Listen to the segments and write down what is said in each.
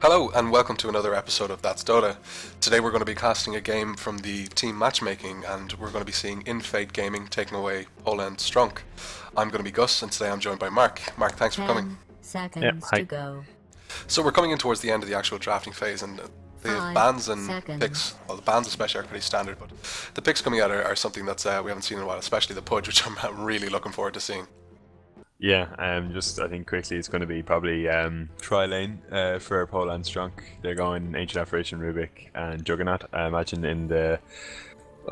Hello and welcome to another episode of That's Dota. Today we're going to be casting a game from the team matchmaking and we're going to be seeing inFate Gaming taking away Poland Stronk. I'm going to be Gus and today I'm joined by Mark. Mark, thanks for coming. 10 seconds to go. So we're coming in towards the end of the actual drafting phase and the 5 bans and seconds. picks, well the bans especially are pretty standard, but the picks coming out are something that's we haven't seen in a while, especially the Pudge, which I'm really looking forward to seeing. Yeah, I think quickly it's going to be probably tri-lane for Poland Stronk. They're going Ancient Apparition, Rubik, and Juggernaut. I imagine in the...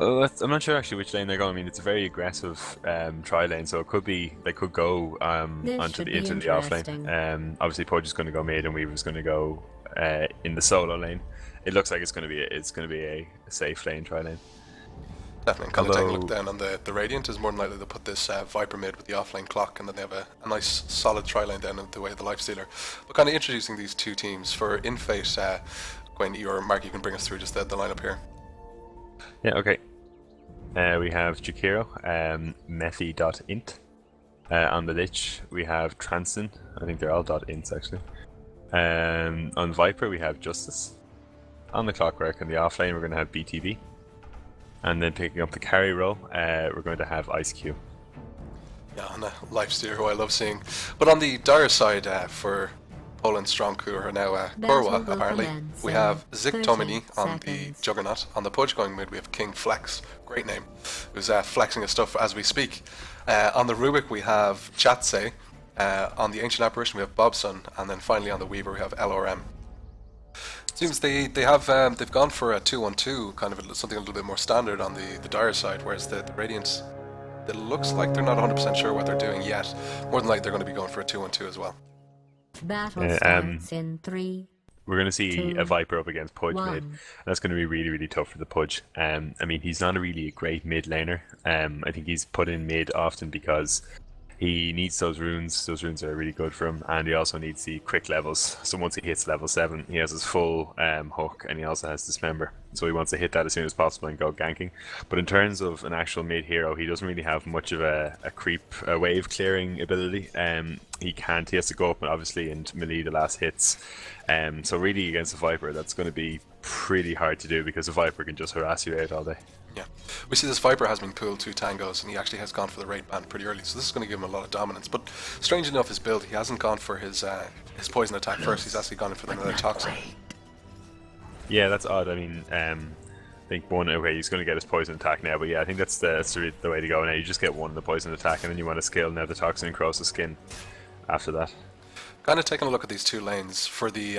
I'm not sure actually which lane they're going. I mean, it's a very aggressive tri-lane, so it could be they could go into the off lane. Obviously, Pudge is going to go mid, and Weaver's going to go in the solo lane. It looks like it's going to be a safe lane, tri-lane. Definitely, kind of taking a look down on the Radiant is more than likely to put this Viper mid with the offlane clock, and then they have a nice solid tri-lane down the way of the Lifestealer. But kind of introducing these two teams for inFate, Gwen or Mark, you can bring us through just the lineup here. Yeah, okay. We have Jakiro, Methy.int. On the Lich, we have Transin. I think they're all .ints actually. On Viper, we have Justice. On the Clockwork and the offlane, we're going to have BTB. And then picking up the carry role, we're going to have Ice Cube. Yeah, and a Lifestealer who I love seeing. But on the dire side for Poland Stronk, who are now Korwa, apparently, we have Zik Tomini on the Juggernaut. On the Pudge going mid, we have King Flex, great name, who's flexing his stuff as we speak. On the Rubik, we have Chatse. On the Ancient Apparition, we have Bobson. And then finally on the Weaver, we have LRM. Seems they've gone for a 2-1-2, kind of something a little bit more standard on the dire side, whereas the Radiants, it looks like they're not 100% sure what they're doing yet. More than likely they're going to be going for a 2-1-2 as well. Battle starts in 3. We're going to see 2, a Viper up against Pudge 1. mid. That's going to be really, really tough for the Pudge. I mean, he's not really a great mid laner. I think he's put in mid often because he needs those runes. Those runes are really good for him, and he also needs the quick levels. So once he hits level 7, he has his full hook, and he also has Dismember. So he wants to hit that as soon as possible and go ganking. But in terms of an actual mid hero, he doesn't really have much of a wave clearing ability. He has to go up obviously and melee the last hits. So really against a Viper, that's going to be pretty hard to do because a Viper can just harass you out all day. Yeah, we see this Viper has been pulled 2 tangos and he actually has gone for the raid ban pretty early, so this is going to give him a lot of dominance. But strange enough, his build, he hasn't gone for his poison attack first, he's actually gone in for the another toxin. Yeah, that's odd. I mean, I think he's going to get his poison attack now, but yeah, I think that's the way to go now. You just get one of the poison attack and then you want to scale now the toxin and cross the skin after that. Kind of taking a look at these two lanes, for the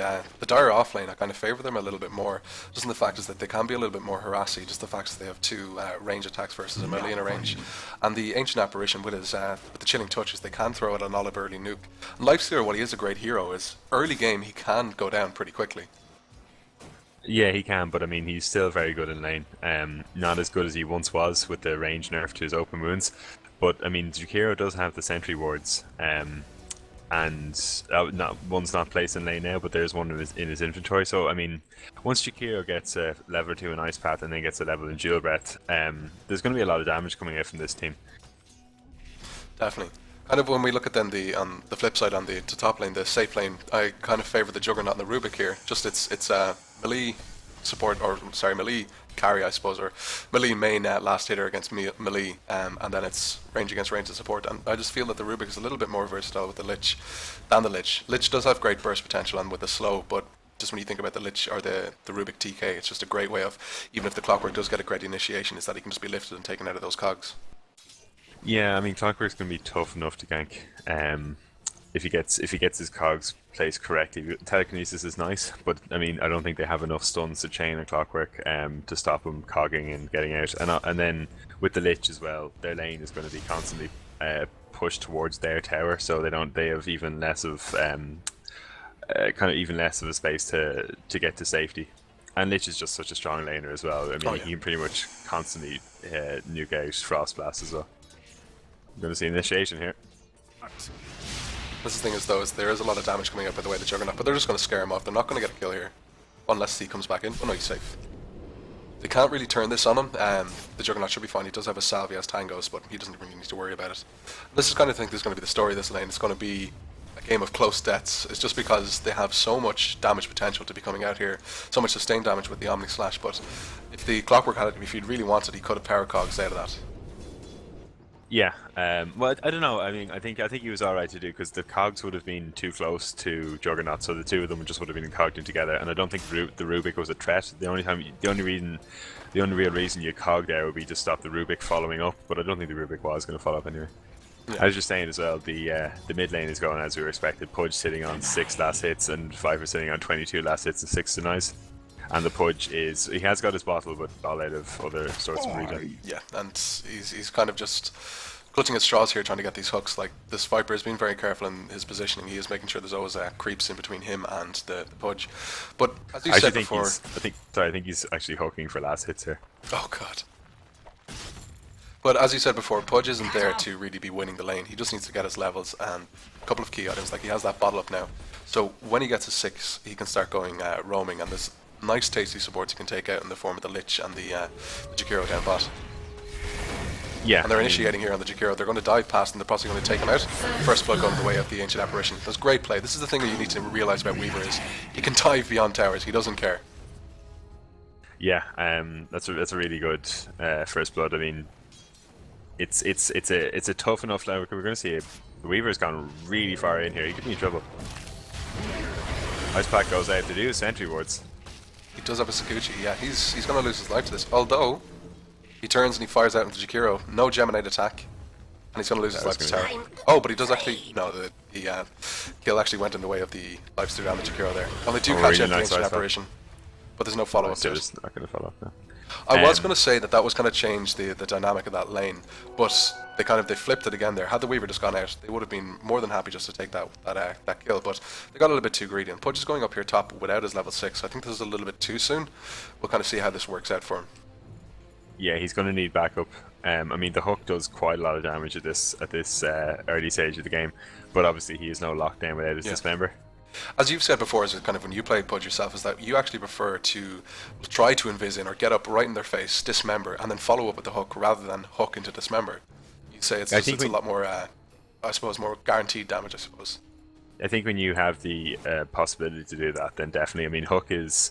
dire off lane, I kind of favour them a little bit more. Just in the fact is that they can be a little bit more harassy, just the fact that they have 2 range attacks versus a melee in a range. And the Ancient Apparition with the chilling touches, they can throw out an olive early nuke. And Lifestealer, while he is a great hero, is early game he can go down pretty quickly. Yeah, he can, but I mean, he's still very good in lane. Not as good as he once was with the range nerf to his open wounds. But I mean, Jakiro does have the sentry wards. And one's not placed in lane now, but there's one in his inventory. So I mean, once Jakiro gets a level 2 in Ice Path and then gets a level in Jewel Breath, there's going to be a lot of damage coming out from this team. Definitely. Kind of when we look at then on the flip side on the top lane, the safe lane, I kind of favour the Juggernaut and the Rubik here. Just it's melee support, or sorry, melee carry I suppose, or melee main last hitter against melee, and then it's range against range and support. And I just feel that the Rubik is a little bit more versatile with the Lich than the Lich. Lich does have great burst potential and with the slow, but just when you think about the Lich or the Rubik TK, it's just a great way of, even if the Clockwork does get a great initiation, is that he can just be lifted and taken out of those cogs. Yeah, I mean, Clockwork's going to be tough enough to gank. If he gets his cogs placed correctly. Telekinesis is nice, but I mean, I don't think they have enough stuns to chain a Clockwork to stop him cogging and getting out. And then with the Lich as well, their lane is going to be constantly pushed towards their tower, so they have even less of even less of a space to get to safety. And Lich is just such a strong laner as well. I mean, he can pretty much constantly nuke out Frost Blast as well. I'm going to see initiation here. This thing is though, there is a lot of damage coming out by the way the Juggernaut, but they're just going to scare him off. They're not going to get a kill here, unless he comes back in. Oh no, he's safe. They can't really turn this on him. The Juggernaut should be fine. He does have a salve, he has tangos, but he doesn't really need to worry about it. This is kind of think this is going to be the story of this lane. It's going to be a game of close deaths is just because they have so much damage potential to be coming out here, so much sustained damage with the Omni Slash, but if the Clockwork had it, if he'd really wanted, he could have power cogs out of that. Yeah, well, I don't know. I mean, I think he was all right to do because the cogs would have been too close to Juggernaut, so the two of them just would have been cogged in together. And I don't think the Rubik was a threat. The only real reason you cog there would be to stop the Rubik following up. But I don't think the Rubik was going to follow up anyway. Yeah. I was just saying as well, the mid lane is going as we were expected. Pudge sitting on 6 last hits and Viper sitting on 22 last hits and 6 denies. And the Pudge he has got his bottle, but all out of other sorts of regen. Yeah, and he's kind of just clutching at straws here, trying to get these hooks. Like, this Viper has been very careful in his positioning. He is making sure there's always creeps in between him and the Pudge. But as you said before, I think he's actually hooking for last hits here. Oh god. But as you said before, Pudge isn't there to really be winning the lane. He just needs to get his levels and a couple of key items. Like, he has that bottle up now, so when he gets his 6, he can start going roaming, and there's nice tasty supports you can take out in the form of the Lich and the Jakiro down bot. Yeah. And they're initiating here on the Jakiro. They're going to dive past and they're possibly going to take him out. First blood going the way of the Ancient Apparition. That's great play. This is the thing that you need to realise about Weaver is he can dive beyond towers. He doesn't care. Yeah, that's a really good first blood. I mean, it's a tough enough level. We're going to see Weaver's gone really far in here. He could be in trouble. Ice Pack goes out to do his sentry wards. He does have a Sakuchi, yeah, he's going to lose his life to this. Although, he turns and he fires out into Jakiro. No Geminate attack. And he's going to lose his life to tower. Oh, but he does actually... No, the kill actually went in the way of the lifesteal on the Jakiro there. And they do catch out the Ancient Apparition. But there's no follow-up to it. Not going to follow up now. I was going to say that was going to change the dynamic of that lane, but they flipped it again there. Had the Weaver just gone out, they would have been more than happy just to take that kill, but they got a little bit too greedy. And Pudge is going up here top without his level 6. I think this is a little bit too soon. We'll kind of see how this works out for him. Yeah, he's going to need backup. I mean, the hook does quite a lot of damage at this early stage of the game, but obviously he is no lockdown without his dismember. As you've said before, is kind of when you play Pudge yourself, is that you actually prefer to try to invis in or get up right in their face, dismember, and then follow up with the hook rather than hook into dismember. You say it's a lot more, I suppose, more guaranteed damage, I suppose. I think when you have the possibility to do that, then definitely. I mean, hook it's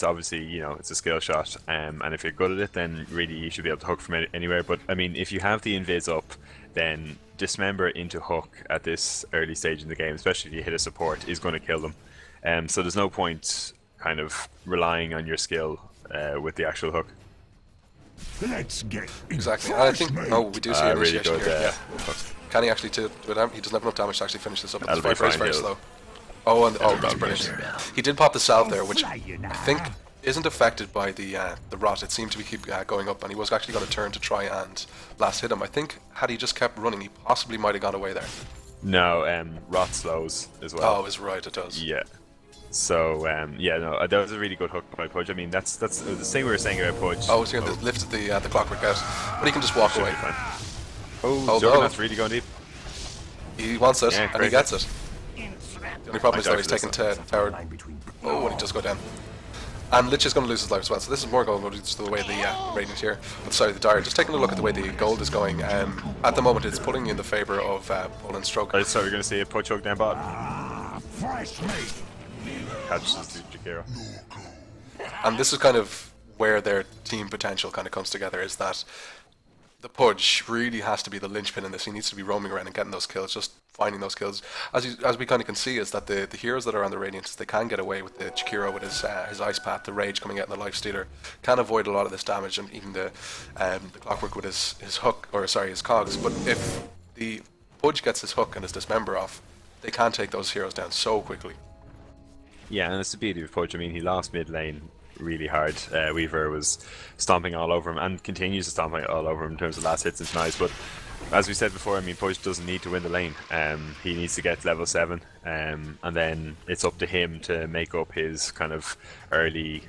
obviously, you know, it's a skill shot, and if you're good at it, then really you should be able to hook from anywhere. But I mean, if you have the invis up, then dismember into hook at this early stage in the game, especially if you hit a support, is going to kill them. So there's no point kind of relying on your skill with the actual hook. Let's get exactly. And I think we do see an really initiation good, here. Yeah. Can he actually do it? He doesn't have enough damage to actually finish this up. That'll This Viper is very slow. Oh, that's brilliant. He did pop the salve there, which I think isn't affected by the rot. It seemed to keep going up, and he was actually going to turn to try and last hit him. I think had he just kept running, he possibly might have gone away there. No, rot slows as well. Oh, is right, it does. Yeah. So yeah, no, that was a really good hook by Pudge. I mean, that's the thing we were saying about Pudge. Oh, so he lifted the Clockwork out, but he can just walk away. Oh, Juggernaut's really going deep. He wants it, and he gets it. The only problem is that he's taken tower. Oh, and he does go down. And Lich is going to lose his life as well, so this is more going to the way the Radiant here. But sorry, the Dire. Just taking a look at the way the gold is going. At the moment, it's pulling in the favour of Poland Stronk. So we're going to see a Pudge hook down bottom. Catches the Jakiro. And this is kind of where their team potential kind of comes together, is that the Pudge really has to be the linchpin in this. He needs to be roaming around and getting those kills, just finding those kills. As we kind of can see, is that the heroes that are on the Radiant, they can get away with the Jakiro with his Ice Path, the Rage coming out, and the Life Stealer can avoid a lot of this damage, and even the Clockwork with his hook, or sorry, his cogs. But if the Pudge gets his hook and his Dismember off, they can take those heroes down so quickly. Yeah, and it's the beauty of Pudge. I mean, he lost mid lane really hard. Weaver was stomping all over him and continues to stomp all over him in terms of last hits and denies. But as we said before, I mean, Pudge doesn't need to win the lane. He needs to get level 7, and then it's up to him to make up his kind of early,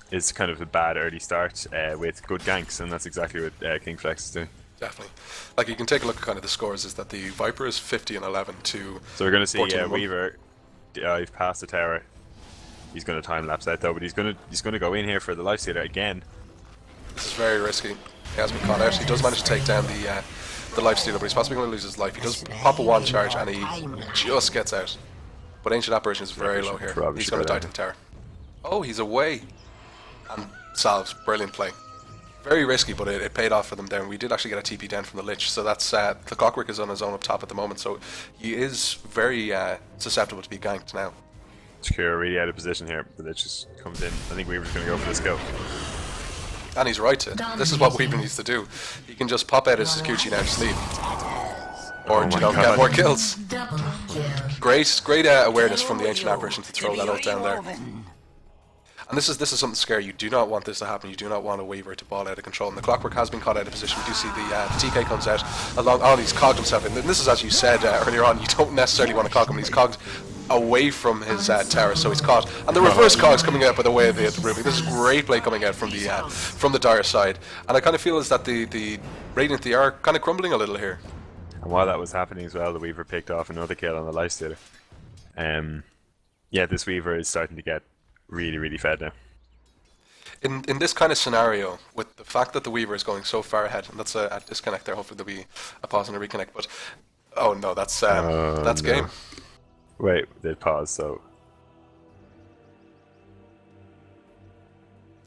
his kind of a bad early start with good ganks, and that's exactly what King Flex is doing. Definitely. Like, you can take a look at kind of the scores, is that the Viper is 50 and 11 to... So we're going to see Weaver dive past the tower. He's going to time lapse out though, but he's going to go in here for the Lifestealer again. This is very risky. He has been caught out. He does manage to take down the life stealer, but he's possibly going to lose his life. He does pop a wand charge and he just gets out. But Ancient Apparition is very low here. He's going to die to the tower. Oh, he's away. And salves. Brilliant play. Very risky, but it paid off for them there. We did actually get a TP down from the Lich, so that's the Clockwork is on his own up top at the moment, so he is very susceptible to be ganked now. Secure really out of position here. The Lich just comes in. I think Weaver's going to go for this go. And he's right to. This is what Weaver needs to do. He can just pop out his Sakuchi now and just leave. Or, get more kills. Great awareness from the Ancient Apparition to throw that ult down there. And this is something scary. You do not want this to happen. You do not want a Weaver to ball out of control. And the Clockwork has been caught out of position. We do see the TK comes out along. Oh, he's cogged himself in. And this is, as you said earlier on, you don't necessarily want to cog him. He's cogged away from his tower, so he's caught. And the reverse cogs coming out by the way of the Ruby. This is great play coming out from the Dire side. And I kind of feel is that the Radiant, they are kind of crumbling a little here. And while that was happening as well, the Weaver picked off another kill on the Lifestealer. Yeah, this Weaver is starting to get really fed now. In this kind of scenario, with the fact that the Weaver is going so far ahead, and that's a disconnect there, hopefully there'll be a pause and a reconnect, but oh no, that's game. Wait, they paused, so...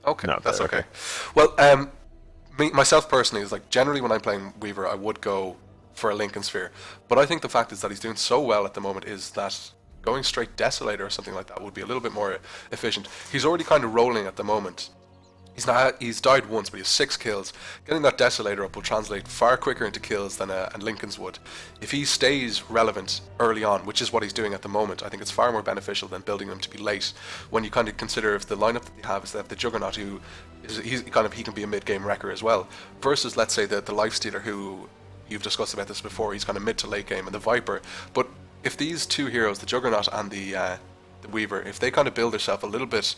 Okay, no, that's okay. okay. Well, myself personally, is like generally when I'm playing Weaver, I would go for a Lincoln Sphere, but I think the fact is that he's doing so well at the moment is that going straight Desolator or something like that would be a little bit more efficient. He's already kind of rolling at the moment. He's died once, but he has 6 kills. Getting that Desolator up will translate far quicker into kills than Lincoln's would. If he stays relevant early on, which is what he's doing at the moment, I think it's far more beneficial than building him to be late. When you kind of consider if the lineup that they have is that the Juggernaut, who he can be a mid-game wrecker as well, versus let's say the Lifestealer, who you've discussed about this before. He's kind of mid to late game, and the Viper, but if these two heroes, the Juggernaut and the Weaver, if they kind of build themselves a little bit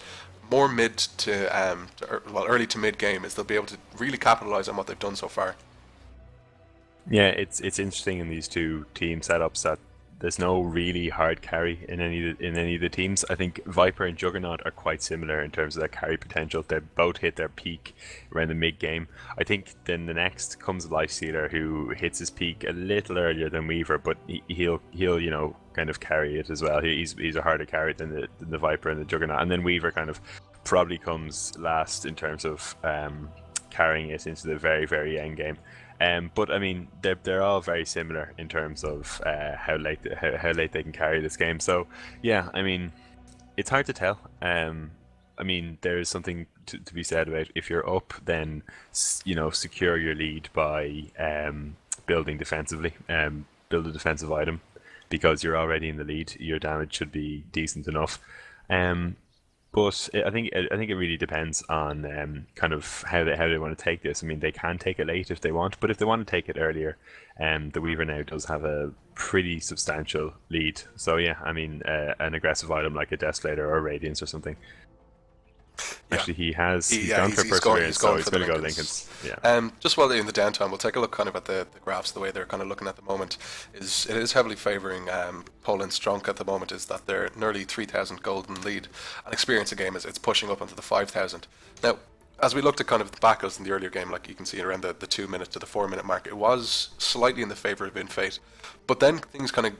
more mid to early to mid game, is they'll be able to really capitalize on what they've done so far. Yeah, it's interesting in these two team setups that there's no really hard carry in any of the teams. I think Viper and Juggernaut are quite similar in terms of their carry potential. They both hit their peak around the mid game. I think then the next comes Lifestealer, who hits his peak a little earlier than Weaver, but he'll kind of carry it as well. He's a harder carry than the Viper and the Juggernaut, and then Weaver kind of probably comes last in terms of carrying it into the very end game. But I mean, they're all very similar in terms of how late they can carry this game. So yeah, I mean, it's hard to tell. I mean, there's something to be said about if you're up, then secure your lead by building defensively, build a defensive item, because you're already in the lead. Your damage should be decent enough. But I think it really depends on kind of how they want to take this. I mean, they can take it late if they want, but if they want to take it earlier, the Weaver now does have a pretty substantial lead. So yeah, I mean, an aggressive item like a Desolator or a Radiance or something. Yeah. Actually, he's gone for Perseverance, so he's going to go Lincoln's. Yeah. Just while they're in the downtime, we'll take a look kind of at the graphs. The way they're kind of looking at the moment it is heavily favouring Poland Stronk at the moment. Is that they're nearly 3,000 golden lead, and experience a game it's pushing up onto the 5,000. Now, as we looked at kind of the battles in the earlier game, like you can see around the 2 minute to the 4 minute mark, it was slightly in the favour of inFate, but then things kind of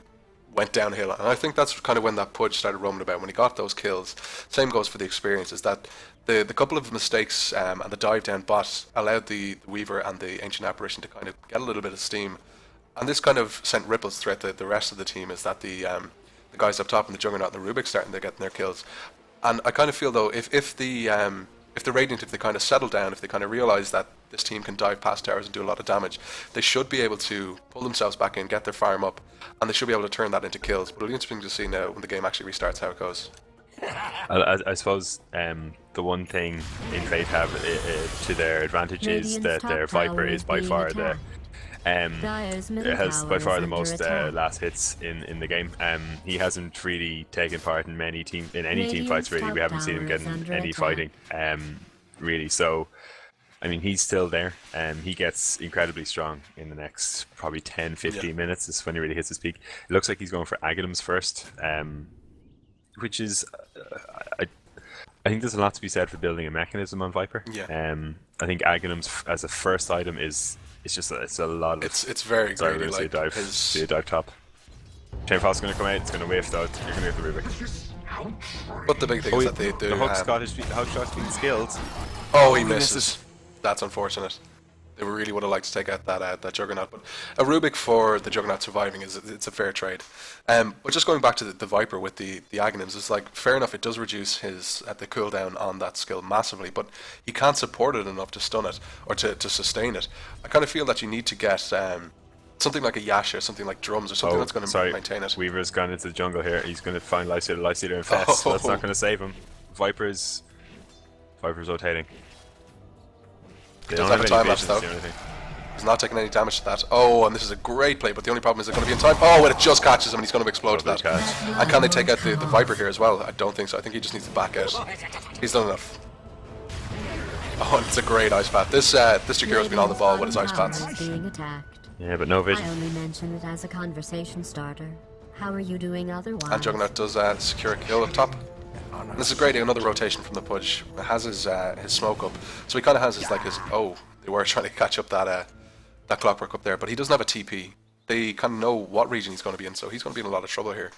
went downhill, and I think that's kind of when that Pudge started roaming about, when he got those kills. Same goes for the experience, is that the couple of mistakes and the dive down bot allowed the Weaver and the Ancient Apparition to kind of get a little bit of steam, and this kind of sent ripples throughout the rest of the team, is that the guys up top and the Juggernaut and the Rubik starting to get their kills. And I kind of feel though, if the Radiant, if they kind of settle down, if they kind of realise that this team can dive past towers and do a lot of damage, they should be able to pull themselves back in, get their farm up, and they should be able to turn that into kills. But it'll be interesting to see now when the game actually restarts how it goes. I suppose the one thing inFate have to their advantage is that their Viper is by far the it has by far the most last hits in the game. He hasn't really taken part in any team fights really. We haven't seen him getting any fighting really. So I mean, he's still there. He gets incredibly strong in the next probably 10-15 minutes. Is when he really hits his peak. It looks like he's going for Aghanim's first, which is I think there's a lot to be said for building a mechanism on Viper. Yeah. I think Aghanim's as a first item it's a lot of. It's very Sorry, greedy. we're gonna Like see a dive top. Chain Fall's gonna come out. It's gonna whiff though. You're gonna get the Rubik. but the big thing is that they do. The hook's got been skilled. Oh, he misses. That's unfortunate. They really would have liked to take out that Juggernaut, but a Rubik for the Juggernaut surviving it's a fair trade. But just going back to the Viper with the Aghanims, it's like fair enough. It does reduce the cooldown on that skill massively, but he can't support it enough to stun it or to sustain it. I kind of feel that you need to get something like a Yasha, something like drums, or something that's going to maintain it. Weaver's gone into the jungle here. He's going to find Lifestealer and Fest. So that's not going to save him. Viper's rotating. He does have a time lapse though. He's not taking any damage to that. Oh, and this is a great play, but the only problem is it's going to be in time. Oh, and it just catches him, and he's going to explode to that. And can they take out the Viper here as well? I don't think so. I think he just needs to back out. He's done enough. Oh, and it's a great ice path. This Jakiro's been on the ball with his ice paths. Yeah, but no vision. I only mention it as a conversation starter. How are you doing otherwise? And Juggernaut does secure a kill up top. And this is great, another rotation from the Pudge. It has his smoke up. So he kind of has his, oh, they were trying to catch up that Clockwork up there, but he doesn't have a TP. They kind of know what region he's going to be in, so he's going to be in a lot of trouble here.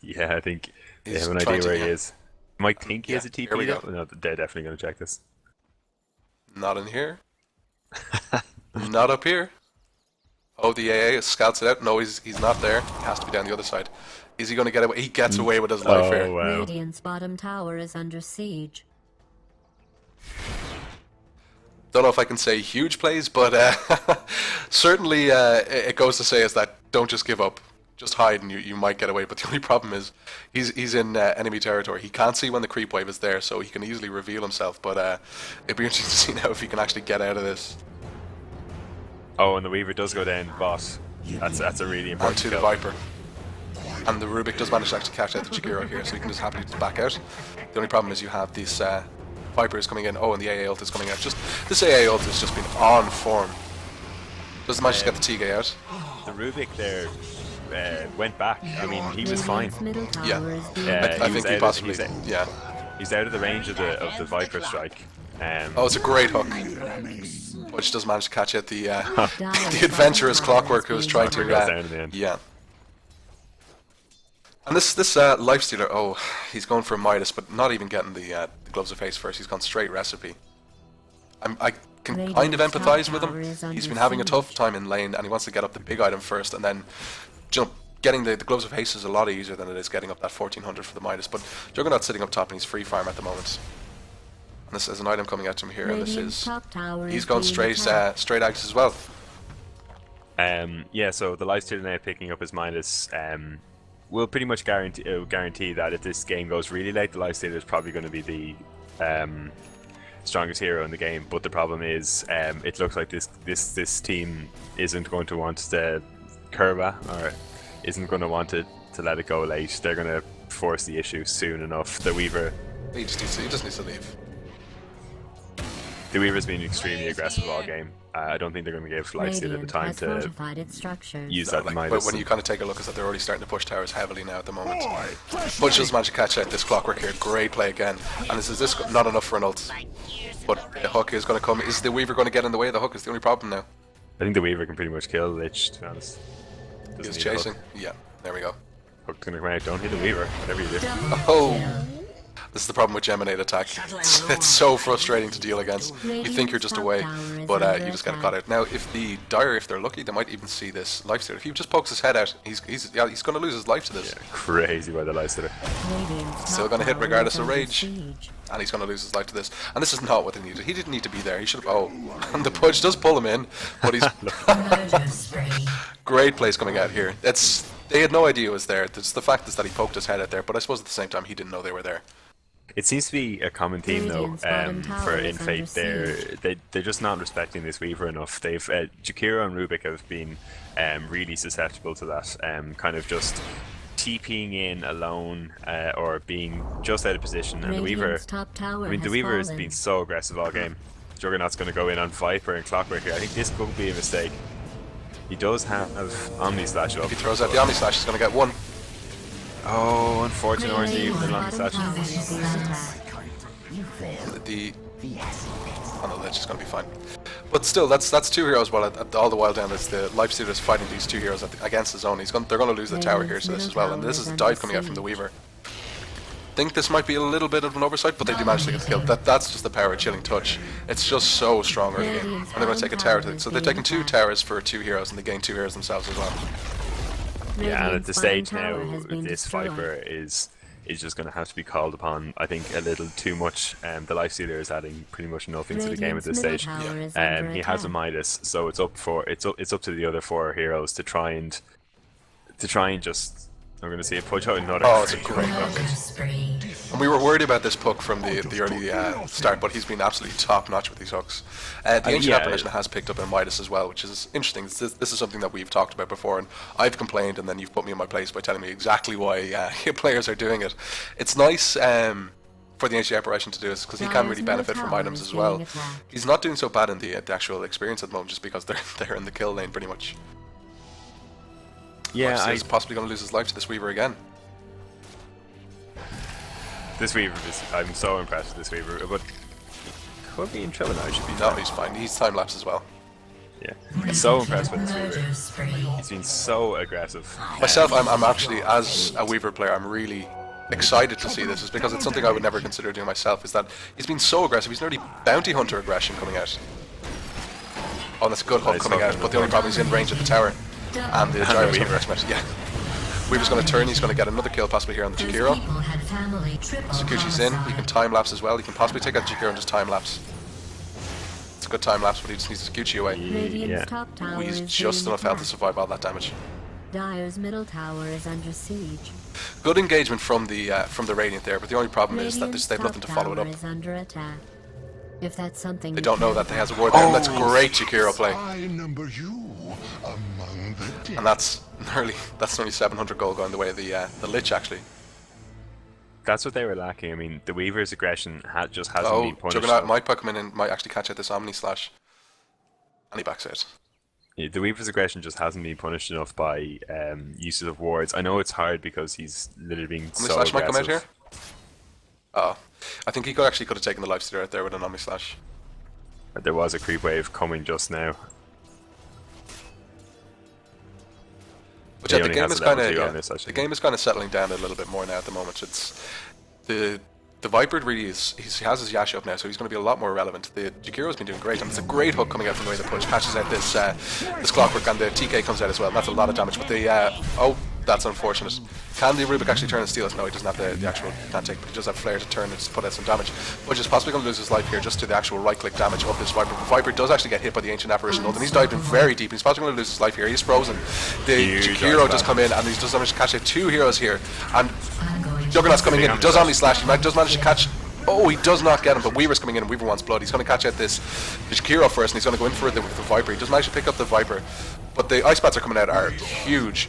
Yeah, I think they have an idea where he is. Might think he has a TP. Here we go. No, they're definitely going to check this. Not in here. Not up here. Oh, the AA scouts it out. No, he's not there. He has to be down the other side. Is he going to get away? He gets away with his life here. Wow. Radiant's bottom tower is under siege. Don't know if I can say huge plays, but certainly it goes to say is that don't just give up. Just hide and you might get away. But the only problem is he's in enemy territory. He can't see when the creep wave is there, so he can easily reveal himself. But it'd be interesting to see now if he can actually get out of this. Oh, and the Weaver does go down, but that's a really important to the Viper. And the Rubik does manage to actually catch out the Jakiro here, so he can just happily just back out. The only problem is you have these Vipers coming in. Oh, and the AA ult is coming out. Just this AA ult has just been on form. Doesn't manage to get the T-Gay out. The Rubik there went back. I mean, he was fine. Yeah, I think he possibly. He's out of the range of the Viper strike. Oh, it's a great hook. Which does manage to catch out the adventurous Clockwork who was trying to. Yeah. And this Lifestealer, oh, he's going for Midas, but not even getting the Gloves of Haste first. He's gone straight Recipe. I can kind of empathize with him. He's been having a tough time in lane, and he wants to get up the big item first, and then getting the Gloves of Haste is a lot easier than it is getting up that 1400 for the Midas. But Juggernaut's sitting up top, and he's free farm at the moment. And this is an item coming out to him here, and this is he's going straight Ags as well. Yeah, so the Lifestealer now picking up his Midas. Will pretty much guarantee that if this game goes really late, the Lifestealer is probably going to be the strongest hero in the game. But the problem is, it looks like this team isn't going to want the Curva, or isn't going to want to let it go late. They're going to force the issue soon enough. The Weaver, he just needs to leave. The Weaver's been extremely aggressive all game. I don't think they're going to give Lifestealer the time to use that Midas. But when you kind of take a look, is that they're already starting to push towers heavily now at the moment. Pudge does manage to catch out this Clockwork here. Great play again. And is this not enough for an ult? But the hook is going to come. Is the Weaver going to get in the way? The hook is the only problem now. I think the Weaver can pretty much kill Lich, to be honest. He's chasing. Yeah, there we go. Hook's going to come out. Don't hit the Weaver, whatever you do. Oh! This is the problem with Geminate attack. It's so frustrating to deal against. You think you're just away, but you just get caught out. Now, if the Dire, if they're lucky, they might even see this Lifestealer. If he just pokes his head out, he's going to lose his life to this. Yeah, crazy by the Lifestealer. Still going to hit regardless of rage, and he's going to lose his life to this. And this is not what they needed. He didn't need to be there. He should have. Oh, and the Pudge does pull him in, but he's great plays coming out here. They had no idea it was there. It's the fact is that he poked his head out there, but I suppose at the same time he didn't know they were there. It seems to be a common theme though for inFate. They're just not respecting this Weaver enough. They've Jakiro and Rubik have been really susceptible to that, kind of just TPing in alone or being just out of position. And the Weaver, the Weaver has been so aggressive all game. Juggernaut's going to go in on Viper and Clockwork here. I think this could be a mistake. He does have Omni Slash up. If he throws out the Omni Slash, he's going to get one. Oh, unfortunate RNG for the long slash. On the ledge is going to be fine. But still, that's 2 heroes. While all the while down, it's the Lifestealer is fighting these 2 heroes against his own. They're going to lose the tower here to this as well. And this is a dive coming out from the Weaver. I think this might be a little bit of an oversight, but they do manage to get the kill. That's just the power of Chilling Touch. It's just so strong early game. And they're going to take a tower. So they're taking 2 towers for 2 heroes, and they gain 2 heroes themselves as well. Yeah, and at the stage now, this Viper is just going to have to be called upon. I think a little too much. The Lifestealer is adding pretty much nothing to the game at this stage. He has a Midas, so it's up to the other 4 heroes to try and just. I'm going to see a push out another. Oh, it's a great hook. And we were worried about this puck from the early start, but he's been absolutely top notch with these hooks. The Ancient Apparition has picked up in Midas as well, which is interesting. This is something that we've talked about before, and I've complained, and then you've put me in my place by telling me exactly why players are doing it. It's nice for the Ancient Apparition to do this, because he can really benefit from items as well. He's not doing so bad in the actual experience at the moment, just because they're in the kill lane pretty much. Yeah, he's possibly going to lose his life to this Weaver again. This Weaver, I'm so impressed with this Weaver, but he could be in trouble now. Should be no, he's fine. He's time lapse as well. Yeah, I'm so impressed with this Weaver. He's been so aggressive. Myself, I'm actually, as a Weaver player, I'm really excited to see this, is because it's something I would never consider doing myself. Is that he's been so aggressive. He's nearly bounty hunter aggression coming out. Oh, that's a good hook coming out, but the only problem is in range of the tower. And the Gyro's going to estimate. Yeah. Weaver's going to turn, he's going to get another kill possibly here on the Jakiro. Sakuchi's in, he can time lapse as well. He can possibly take out Jakiro and just time lapse. It's a good time lapse, but he just needs Sakuchi away. He's just enough health to survive all that damage. Dire's middle tower is under siege. Good engagement from the Radiant there, but the only problem is that they've nothing to follow it up. If that's something they don't know that they has a ward there, and that's great Jakiro play. And that's nearly 700 gold going the way of the Lich actually. That's what they were lacking. I mean, the Weaver's aggression just hasn't been punished. Juggernaut might come in and might actually catch out this Omni Slash. And he backs out. Yeah, the Weaver's aggression just hasn't been punished enough by uses of wards. I know it's hard because he's literally being so Slash aggressive. Might come out here? Oh. I think he could have taken the Lifestealer out there with an Omni Slash. There was a creep wave coming just now. But yeah, the game is kind of settling down a little bit more now at the moment. It's the Viper really he has his Yash up now, so he's going to be a lot more relevant. The Jakiro's been doing great, and it's a great hook coming out from the way the punch catches out this Clockwork, and the TK comes out as well. And that's a lot of damage. But that's unfortunate. Can the Rubik actually turn and steal us? No, he doesn't have the actual can't take, but he does have Flare to turn and just put out some damage. Which is possibly going to lose his life here just to the actual right-click damage of this Viper. The Viper does actually get hit by the Ancient Apparition ult, and he's dived in very deep. He's possibly going to lose his life here. He's frozen. The Jakiro does come in, and he does manage to catch out 2 heroes here. And Juggernaut's coming in. He does Omni Slash. He does manage to catch. Oh, he does not get him, but Weaver's coming in, and Weaver wants blood. He's going to catch out the Jakiro first, and he's going to go in for the Viper. He does manage to pick up the Viper, but the Ice Bats are coming out are huge.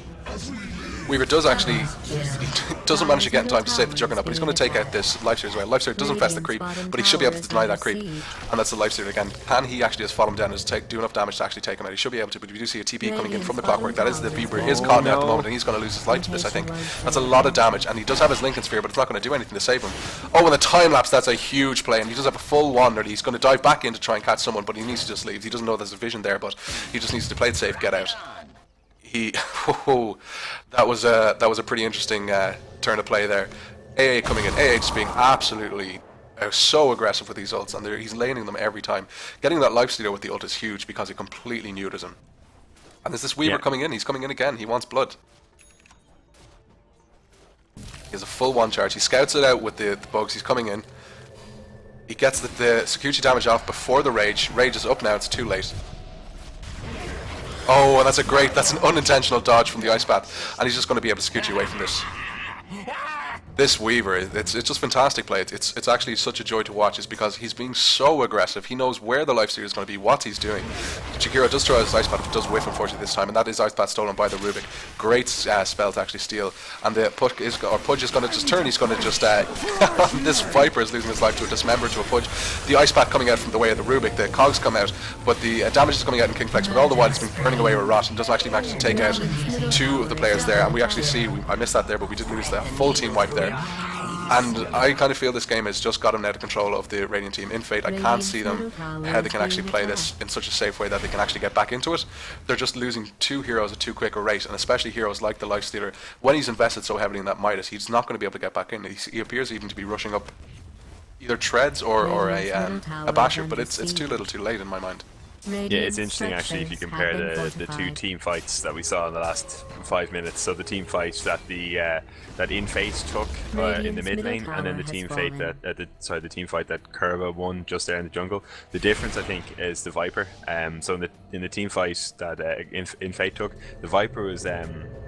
Weaver does actually, he doesn't manage to get in time to save the Juggernaut, but he's going to take out this Lifestealer as well. Lifestealer does infest the creep, but he should be able to deny that creep, and that's the Lifestealer again. Can he actually just follow him down and just do enough damage to actually take him out? He should be able to, but we do see a TP coming in from the Clockwork. That is the Weaver is caught now at the moment, and he's going to lose his life to this, I think. That's a lot of damage, and he does have his Lincoln Sphere, but it's not going to do anything to save him. Oh, and the time lapse, that's a huge play, and he does have a full wander. He's going to dive back in to try and catch someone, but he needs to just leave. He doesn't know there's a vision there, but he just needs to play it safe, get out. That was a pretty interesting turn of play there. AA coming in, AA just being absolutely so aggressive with these ults, and he's laning them every time. Getting that Lifestealer with the ult is huge because it completely neuters him. And there's this Weaver coming in, he's coming in again, he wants blood. He has a full 1 charge, he scouts it out with the bugs, he's coming in. He gets the Sakuchi damage off before the Rage. Rage is up now, it's too late. Oh, and that's an unintentional dodge from the Ice Bat, and he's just going to be able to scoot you away from this. This Weaver, it's just fantastic play. It's actually such a joy to watch, is because he's being so aggressive. He knows where the Lifestealer is going to be, what he's doing. Jakiro does throw out his Ice Bat, but does whiff unfortunately this time, and that is Ice Bat stolen by the Rubik. Great spell to actually steal, and the Pudge is going to just turn. He's going to just this Viper is losing his life to a Dismember to a Pudge. The Ice Bat coming out from the way of the Rubik. The cogs come out, but the damage is coming out in King Flex. But all the while he's been turning away with Rot, and doesn't actually manage to take out 2 of the players there. And we actually see, I missed that there, but we did lose the full team wipe there. there. And I kind of feel this game has just gotten out of control of the Radiant team. inFate, I can't see them how they can actually play this in such a safe way that they can actually get back into it. They're just losing 2 heroes at too quick a rate, and especially heroes like the Lifestealer. When he's invested so heavily in that Midas, he's not going to be able to get back in. He appears even to be rushing up either treads or a basher, but it's too little too late in my mind. Yeah, it's interesting actually if you compare the 2 team fights that we saw in the last 5 minutes. So the team fight that that inFate took in the mid lane, and then the team fight the team fight that Curva won just there in the jungle. The difference, I think, is the Viper. So in the team fight that inFate took, the Viper was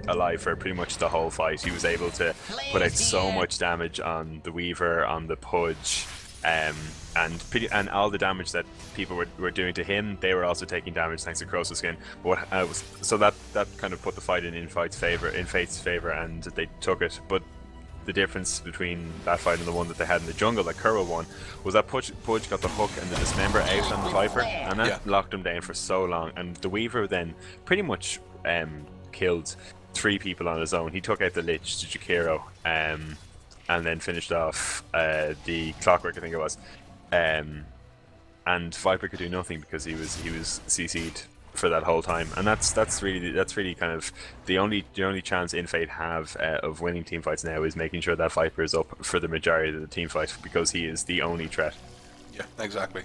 alive for pretty much the whole fight. He was able to put out so much damage on the Weaver, on the Pudge. And all the damage that people were doing to him, they were also taking damage thanks to Cross's skin. But so that kind of put the fight in inFate's favor, and they took it. But the difference between that fight and the one that they had in the jungle that Kuro won was that Pudge got the hook and the Dismember out on the Viper, and that locked him down for so long. And the Weaver then pretty much killed 3 people on his own. He took out the Lich, the Jakiro, and then finished off the Clockwork, I think it was. And Viper could do nothing because he was CC'd for that whole time, and that's really kind of the only chance inFate have of winning team fights now is making sure that Viper is up for the majority of the team fight, because he is the only threat. Yeah, exactly.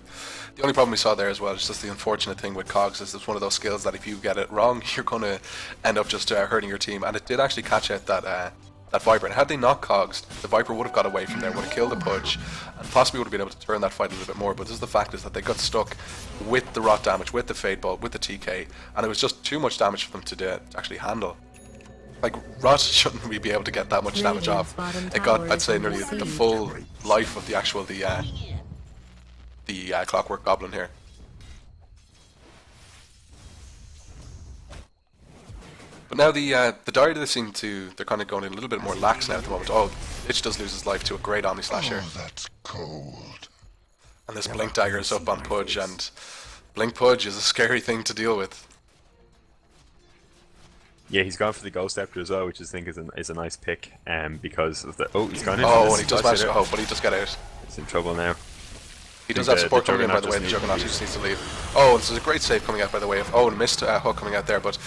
The only problem we saw there as well is just the unfortunate thing with Cogs is it's one of those skills that if you get it wrong, you're going to end up just hurting your team, and it did actually catch out that Viper, and had they not Cogs, the Viper would have got away from there, would have killed the Pudge, and possibly would have been able to turn that fight a little bit more. But the fact is that they got stuck with the rot damage, with the Fade Bolt, with the TK, and it was just too much damage for them to actually handle. Like, rot shouldn't we be able to get that much damage off? It got, I'd say, nearly the full life of the actual the Clockwork Goblin here. But now the Dire, they're kind of going a little bit more lax now at the moment. Oh, Lich does lose his life to a great Omni Slash here. Oh, that's cold. And this Blink Dagger is up on Pudge, and Blink Pudge is a scary thing to deal with. Yeah, he's gone for the Ghost Scepter as well, which I think is a nice pick, because of the he's gone in. Oh, and he does manage to, but he does get out. He's in trouble now. He does have support coming in, by the way. The Juggernaut just needs to leave. Oh, this is a great save coming out, by the way. And missed hook coming out there, but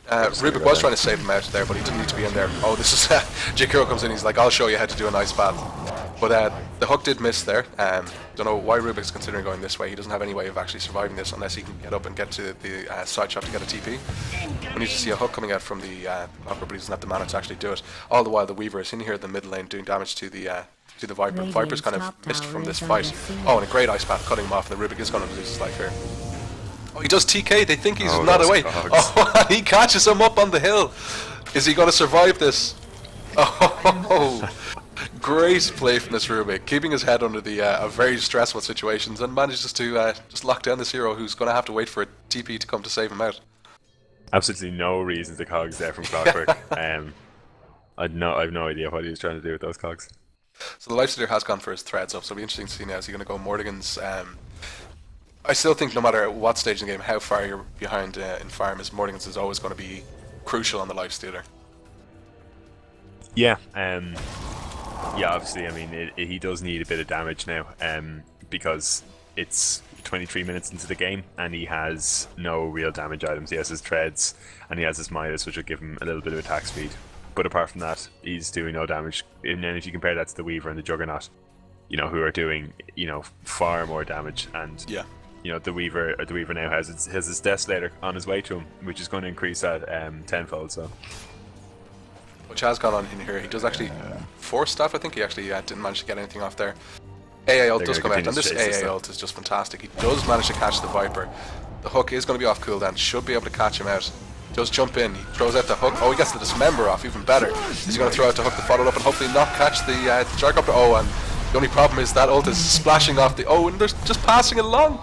Rubik was trying to save him out there, but he didn't need to be in there. Oh, this is Jakiro comes in. He's like, "I'll show you how to do a nice path." But the hook did miss there. Don't know why Rubik's considering going this way. He doesn't have any way of actually surviving this unless he can get up and get to the side shop to get a TP. We need to see a hook coming out from the Clockwork, but he doesn't have the mana to actually do it. All the while, the Weaver is in here in the mid lane doing damage to the Viper. Viper's kind of missed from this fight. Oh, and a great ice path cutting him off, and the Rubik is going to lose his life here. Oh, he does TK. They think he's not away. Cogs. Oh, he catches him up on the hill. Is he going to survive this? Oh, great play from this Rubik, keeping his head under the very stressful situations, and manages to just lock down this hero who's going to have to wait for a TP to come to save him out. Absolutely no reason to Cogs there from Clockwork. I've no idea what he was trying to do with those Cogs. So the Lifestealer has gone for his threads up, so it'll be interesting to see now. Is he going to go Mordigan's? I still think no matter what stage in the game, how far you're behind in farm, is Mordigan's is always going to be crucial on the Lifestealer. Yeah, obviously, I mean, he does need a bit of damage now, because it's 23 minutes into the game, and he has no real damage items. He has his treads, and he has his Midas, which will give him a little bit of attack speed. But apart from that, he's doing no damage. And then if you compare that to the Weaver and the Juggernaut, who are doing, far more damage, and the Weaver now has his Desolator on his way to him, which is going to increase that tenfold. So, which has gone on in here. He does actually force stuff. I think he actually didn't manage to get anything off there. AA ult does come out, and this AA ult is just fantastic. He does manage to catch the Viper. The hook is going to be off cooldown. Should be able to catch him out. Does jump in. He throws out the hook. Oh, he gets the Dismember off. Even better. He's going to throw out the hook to follow up and hopefully not catch the Gyrocopter. Oh, and the only problem is that ult is splashing off the. Oh, and they're just passing it along.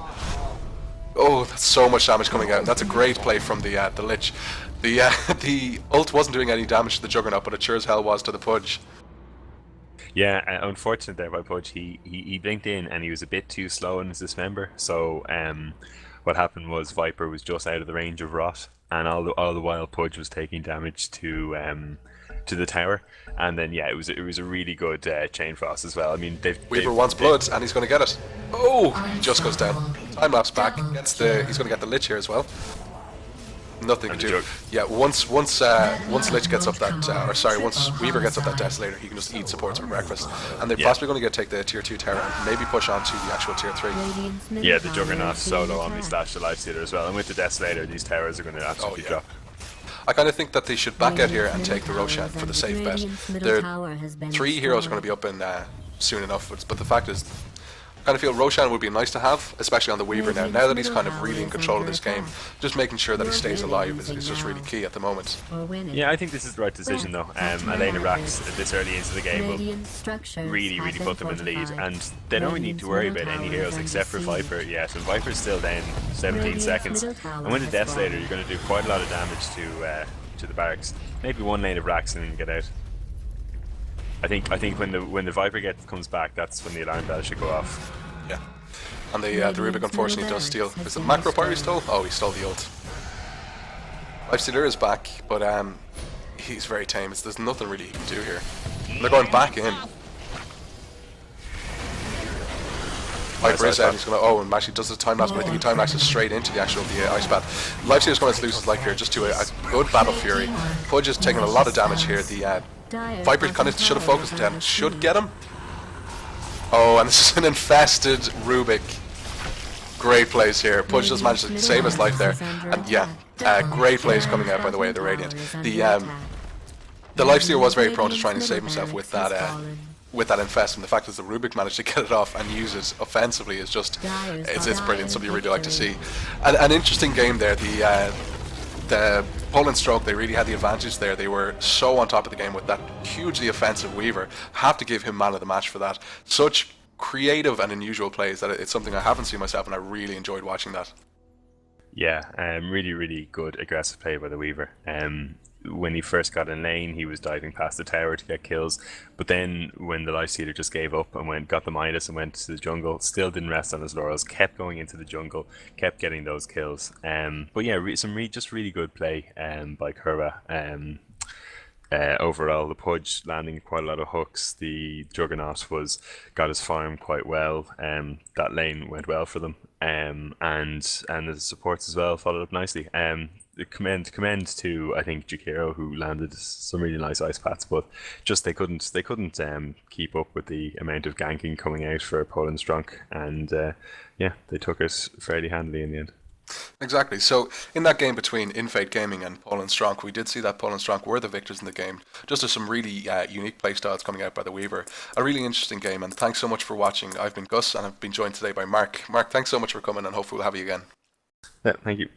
Oh, that's so much damage coming out. That's a great play from the Lich. The ult wasn't doing any damage to the Juggernaut, but it sure as hell was to the Pudge. Yeah, unfortunate there by Pudge. He blinked in and he was a bit too slow in his Dismember. So what happened was Viper was just out of the range of Rot, and all the while Pudge was taking damage to to the tower, and then yeah, it was a really good chain frost as well. I mean, Weaver wants blood, and he's going to get it. Oh, he just goes down. Time lapse back. He's going to get the Lich here as well. Nothing to do. Yeah, once Lich gets up that, once Weaver gets up that Desolator, he can just eat supports for breakfast. And they're possibly going to take the tier 2 tower and maybe push on to the actual tier 3. Yeah, the Juggernaut solo on me slash the Lifestealer as well. And with the Desolator, these towers are going to absolutely drop. I kind of think that they should back out here and take the Roshan for the safe bet. Their 3 heroes are going to be up in soon enough, but the fact is, I kind of feel Roshan would be nice to have, especially on the Weaver now. Now that he's kind of really in control of this game, just making sure that he stays alive is just really key at the moment. Yeah, I think this is the right decision though. Elena Rax this early into the game will really put them in the lead, and they don't really need to worry about any heroes except for Viper yet, and Viper's still down 17 seconds. And with the Desolator, you're going to do quite a lot of damage to the barracks. Maybe one lane of Rax and then get out. I think when the Viper comes back, that's when the alarm bell should go off. Yeah, and the Rubik unfortunately does steal. Is it Macro Pyre he stole? Oh, he stole the ult. Lifestealer is back, but he's very tame. There's nothing really he can do here. And they're going back in. Viper is out. He's going to. Oh, and actually does the time lapse, but I think he time lapses straight into the ice bath. Lifestealer's going to lose his life here just to a good Battle Fury. Pudge is taking a lot of damage here. The Viper kind of should have focused down. Should get him. Oh, and this is an infested Rubik. Great plays here. Pudge just managed to save his life there. And yeah, great plays coming out by the way of the Radiant. The Lifestealer was very prone to trying to save himself with that infest, and the fact that the Rubik managed to get it off and use it offensively is just, it's brilliant, something you really like to see. An interesting game there. The Poland Stronk, they really had the advantage there. They were so on top of the game with that hugely offensive Weaver. Have to give him man of the match for that. Such creative and unusual plays that it's something I haven't seen myself, and I really enjoyed watching that. Yeah, really good aggressive play by the Weaver. When he first got in lane, he was diving past the tower to get kills, but then when the Lifestealer just gave up and got the Midas and went to the jungle, still didn't rest on his laurels, kept going into the jungle, kept getting those kills. But yeah, some really good play by Kurwa. Overall, the Pudge landing quite a lot of hooks. The Juggernaut got his farm quite well. That lane went well for them, and the supports as well followed up nicely. Commend to I think Jakiro, who landed some really nice ice paths, but just they couldn't keep up with the amount of ganking coming out for Poland Stronk, and yeah, they took it fairly handily in the end. Exactly. So in that game between inFate Gaming and Poland Stronk, we did see that Poland Stronk were the victors in the game. Just as some really unique playstyles coming out by the Weaver. A really interesting game, and thanks so much for watching. I've been Gus, and I've been joined today by Mark. Mark, thanks so much for coming, and hopefully we'll have you again. Yeah, thank you.